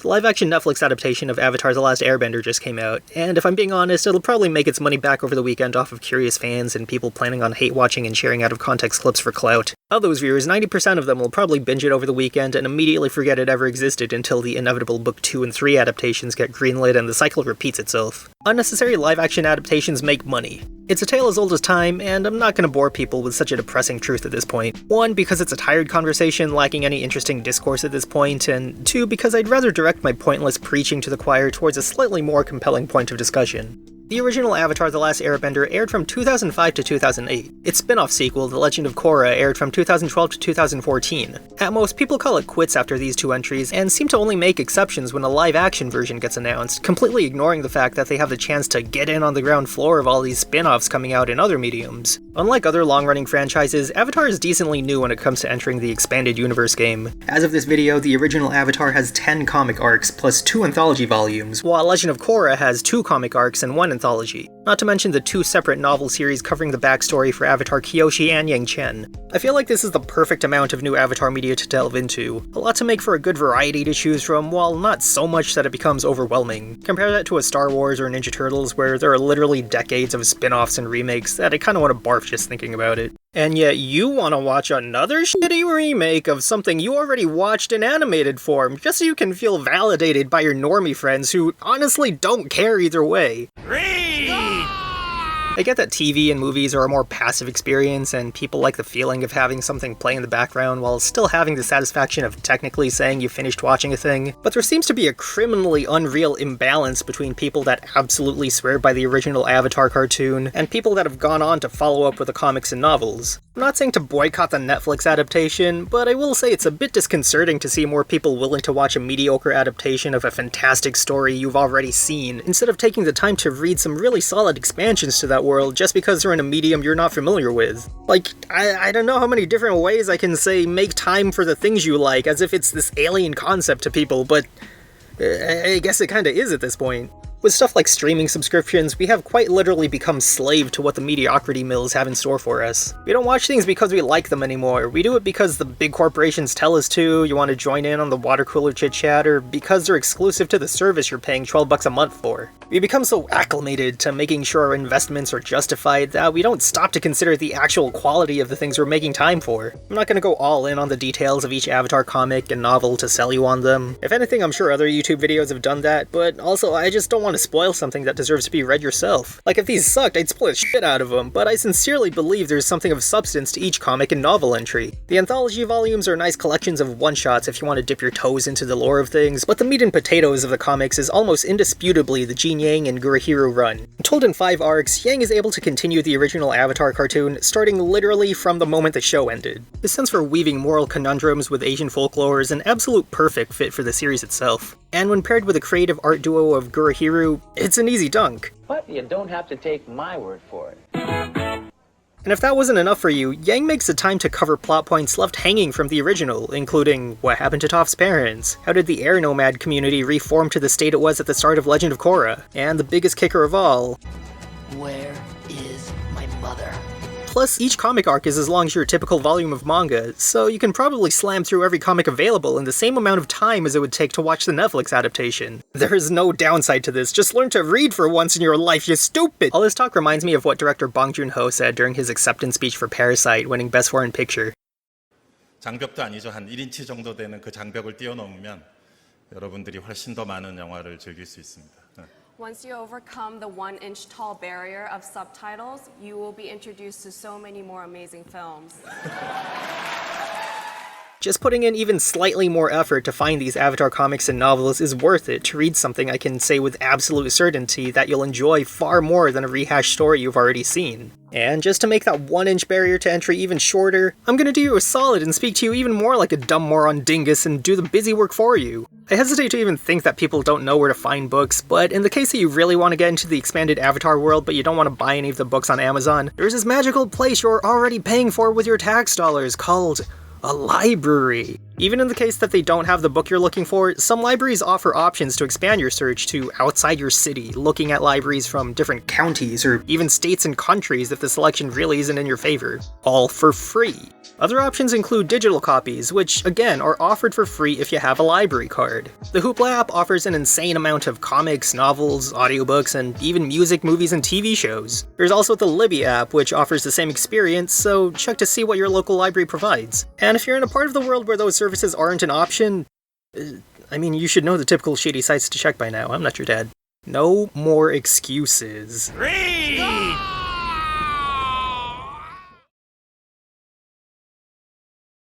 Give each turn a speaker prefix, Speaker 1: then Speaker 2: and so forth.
Speaker 1: The live-action Netflix adaptation of Avatar: The Last Airbender just came out, and if I'm being honest, it'll probably make its money back over the weekend off of curious fans and people planning on hate-watching and sharing out-of-context clips for clout. Of those viewers, 90% of them will probably binge it over the weekend and immediately forget it ever existed until the inevitable Book 2 and 3 adaptations get greenlit and the cycle repeats itself. Unnecessary live-action adaptations make money. It's a tale as old as time, and I'm not going to bore people with such a depressing truth at this point. One, because it's a tired conversation lacking any interesting discourse at this point, and two, because I'd rather direct my pointless preaching to the choir towards a slightly more compelling point of discussion. The original Avatar: The Last Airbender aired from 2005 to 2008. Its spin-off sequel, The Legend of Korra, aired from 2012 to 2014. At most, people call it quits after these two entries, and seem to only make exceptions when a live-action version gets announced, completely ignoring the fact that they have the chance to get in on the ground floor of all these spin-offs coming out in other mediums. Unlike other long-running franchises, Avatar is decently new when it comes to entering the expanded universe game. As of this video, the original Avatar has 10 comic arcs, plus 2 anthology volumes, while Legend of Korra has 2 comic arcs and 1 anthology. Not to mention the 2 separate novel series covering the backstory for Avatar Kyoshi and Yang Chen. I feel like this is the perfect amount of new Avatar media to delve into. A lot to make for a good variety to choose from, while not so much that it becomes overwhelming. Compare that to a Star Wars or Ninja Turtles, where there are literally decades of spin-offs and remakes that I kinda wanna barf just thinking about it. And yet you wanna watch another shitty remake of something you already watched in animated form, just so you can feel validated by your normie friends who honestly don't care either way. I get that TV and movies are a more passive experience, and people like the feeling of having something play in the background while still having the satisfaction of technically saying you finished watching a thing, but there seems to be a criminally unreal imbalance between people that absolutely swear by the original Avatar cartoon, and people that have gone on to follow up with the comics and novels. I'm not saying to boycott the Netflix adaptation, but I will say it's a bit disconcerting to see more people willing to watch a mediocre adaptation of a fantastic story you've already seen, instead of taking the time to read some really solid expansions to that world just because they're in a medium you're not familiar with. Like, I don't know how many different ways I can say make time for the things you like as if it's this alien concept to people, but I guess it kinda is at this point. With stuff like streaming subscriptions, we have quite literally become slave to what the mediocrity mills have in store for us. We don't watch things because we like them anymore, we do it because the big corporations tell us to, you want to join in on the water cooler chit-chat, or because they're exclusive to the service you're paying $12 a month for. We become so acclimated to making sure our investments are justified that we don't stop to consider the actual quality of the things we're making time for. I'm not going to go all in on the details of each Avatar comic and novel to sell you on them. If anything, I'm sure other YouTube videos have done that, but also I just don't want to spoil something that deserves to be read yourself. Like, if these sucked, I'd spoil shit out of them, but I sincerely believe there's something of substance to each comic and novel entry. The anthology volumes are nice collections of one-shots if you want to dip your toes into the lore of things, but the meat and potatoes of the comics is almost indisputably the Gene Yang and Gurahiro run. Told in 5 arcs, Yang is able to continue the original Avatar cartoon, starting literally from the moment the show ended. His sense for weaving moral conundrums with Asian folklore is an absolute perfect fit for the series itself. And when paired with the creative art duo of Gurahiro, it's an easy dunk.
Speaker 2: But you don't have to take my word for it.
Speaker 1: And if that wasn't enough for you, Yang makes the time to cover plot points left hanging from the original, including what happened to Toph's parents, how did the air nomad community reform to the state it was at the start of Legend of Korra, and the biggest kicker of all,
Speaker 3: where is my mother?
Speaker 1: Plus, each comic arc is as long as your typical volume of manga, so you can probably slam through every comic available in the same amount of time as it would take to watch the Netflix adaptation. There is no downside to this, just learn to read for once in your life, you stupid! All this talk reminds me of what director Bong Joon-ho said during his acceptance speech for Parasite, winning Best Foreign Picture.
Speaker 4: 장벽도 아니죠. 한 1인치 정도 되는 그 장벽을 뛰어넘으면 여러분들이 훨씬 더 많은 영화를 즐길 수 있습니다.
Speaker 5: Once you overcome the 1-inch tall barrier of subtitles, you will be introduced to so many more amazing films.
Speaker 1: Just putting in even slightly more effort to find these Avatar comics and novels is worth it to read something I can say with absolute certainty that you'll enjoy far more than a rehashed story you've already seen. And just to make that 1-inch barrier to entry even shorter, I'm gonna do you a solid and speak to you even more like a dumb moron dingus and do the busy work for you. I hesitate to even think that people don't know where to find books, but in the case that you really want to get into the expanded Avatar world but you don't want to buy any of the books on Amazon, there's this magical place you're already paying for with your tax dollars called a library. Even in the case that they don't have the book you're looking for, some libraries offer options to expand your search to outside your city, looking at libraries from different counties or even states and countries if the selection really isn't in your favor, all for free. Other options include digital copies, which again are offered for free if you have a library card. The Hoopla app offers an insane amount of comics, novels, audiobooks, and even music, movies, and TV shows. There's also the Libby app, which offers the same experience, so check to see what your local library provides. And if you're in a part of the world where those services aren't an option, you should know the typical shady sites to check by now. I'm not your dad. No more excuses.
Speaker 6: Read!